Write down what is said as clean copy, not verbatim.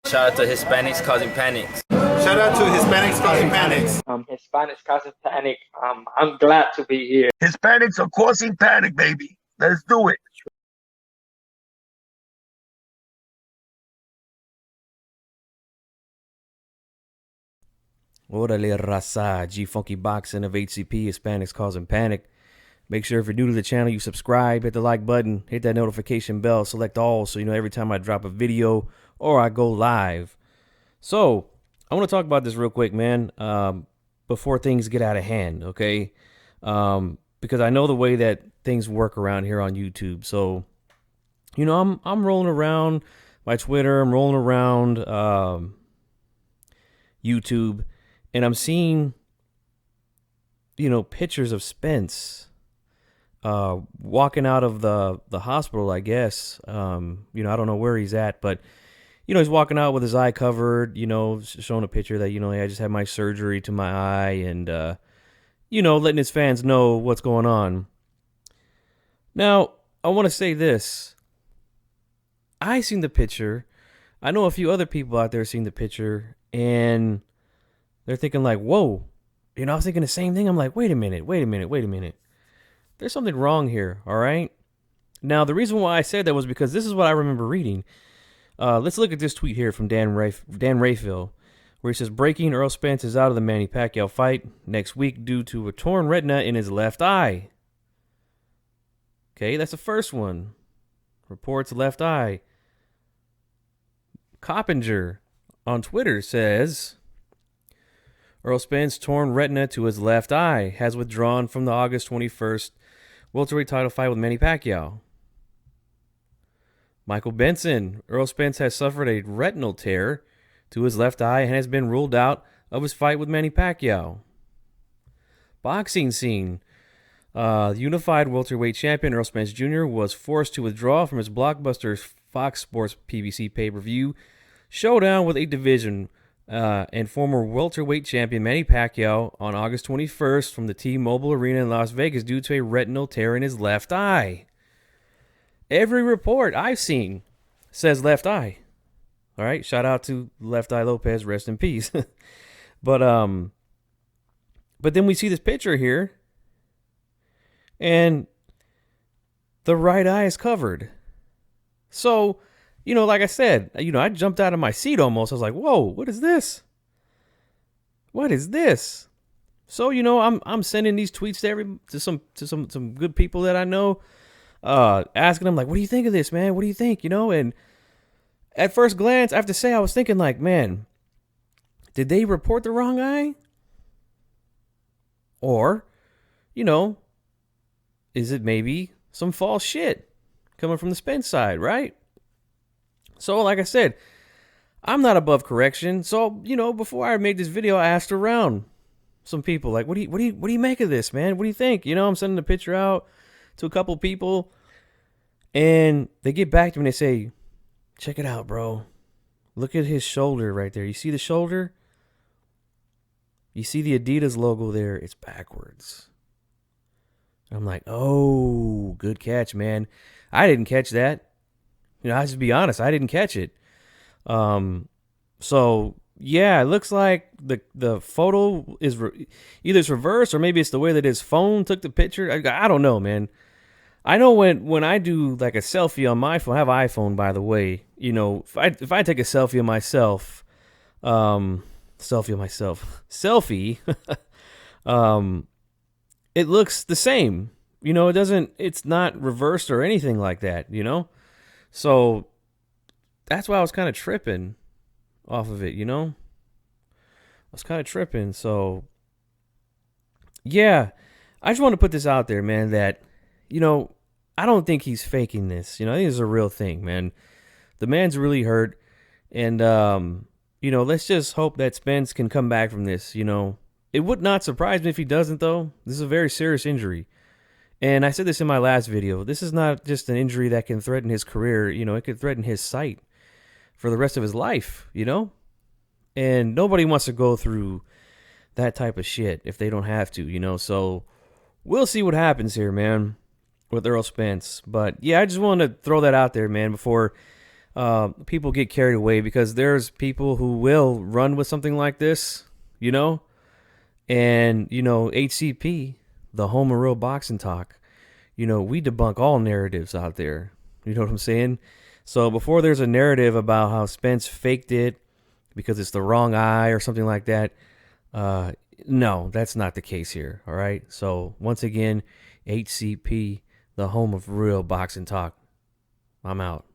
Shout out to Hispanics causing panics. Shout out to Hispanics causing panics. Hispanics causing panic. I'm glad to be here. Hispanics are causing panic, baby. Let's do it. Orale raza, gfunkyboxing of HCP, Hispanics causing panic. Make sure if you're new to the channel, you subscribe, hit the like button, hit that notification bell, select all so you know every time I drop a video or I go live. So, I want to talk about this real quick, man, before things get out of hand, okay? Because I know the way that things work around here on YouTube. So, you know, I'm rolling around my Twitter, I'm rolling around YouTube, and I'm seeing, you know, pictures of Spence walking out of the hospital, I guess. You know, I don't know where he's at, but, you know, he's walking out with his eye covered, you know, showing a picture that, you know, hey, I just had my surgery to my eye and, you know, letting his fans know what's going on. Now, I want to say this. I seen the picture. I know a few other people out there seen the picture, and they're thinking like, whoa. You know, I was thinking the same thing. I'm like, wait a minute. There's something wrong here, all right? Now, the reason why I said that was because this is what I remember reading. Let's look at this tweet here from Dan Rayfield, where he says, breaking, Earl Spence is out of the Manny Pacquiao fight next week due to a torn retina in his left eye. Okay, that's the first one. Reports left eye. Coppinger on Twitter says, Earl Spence torn retina to his left eye, has withdrawn from the August 21st welterweight title fight with Manny Pacquiao. Michael Benson, Earl Spence has suffered a retinal tear to his left eye and has been ruled out of his fight with Manny Pacquiao. Boxing scene. Unified welterweight champion Earl Spence Jr. was forced to withdraw from his blockbuster Fox Sports PBC pay-per-view showdown with 8 division and former welterweight champion Manny Pacquiao on August 21st from the T-Mobile Arena in Las Vegas due to a retinal tear in his left eye. Every report I've seen says left eye. All right, shout out to Left Eye Lopez, rest in peace. But then we see this picture here, and the right eye is covered. So, you know, like I said, you know, I jumped out of my seat almost. I was like, "Whoa, what is this? What is this?" So, you know, I'm sending these tweets to some good people that I know, asking them like, "What do you think of this, man? What do you think?" You know, and at first glance, I have to say, I was thinking like, man, did they report the wrong eye? Or, you know, is it maybe some false shit coming from the Spence side, right? So, like I said, I'm not above correction. So, you know, before I made this video, I asked around some people, like, what do you make of this, man? What do you think? You know, I'm sending a picture out to a couple people, and they get back to me and they say, check it out, bro. Look at his shoulder right there. You see the shoulder? You see the Adidas logo there? It's backwards. I'm like, oh, good catch, man. I didn't catch that. You know, I'll just be honest. I didn't catch it. So, yeah, it looks like the photo is either it's reversed or maybe it's the way that his phone took the picture. I don't know, man. I know when I do like a selfie on my phone, I have an iPhone, by the way. You know, if I take a selfie of myself, it looks the same. You know, it's not reversed or anything like that, you know? So that's why I was kind of tripping off of it, you know? I was kind of tripping. So, yeah, I just want to put this out there, man, that, you know, I don't think he's faking this. You know, I think it's a real thing, man. The man's really hurt. And, you know, let's just hope that Spence can come back from this, you know. It would not surprise me if he doesn't, though. This is a very serious injury. And I said this in my last video. This is not just an injury that can threaten his career. You know, it could threaten his sight for the rest of his life, you know. And nobody wants to go through that type of shit if they don't have to, you know. So we'll see what happens here, man, with Earl Spence. But, yeah, I just wanted to throw that out there, man, before people get carried away because there's people who will run with something like this, you know, and you know, HCP, the home of real boxing talk, you know, we debunk all narratives out there. You know what I'm saying? So before there's a narrative about how Spence faked it because it's the wrong eye or something like that, no, that's not the case here. All right. So once again, HCP, the home of real boxing talk. I'm out.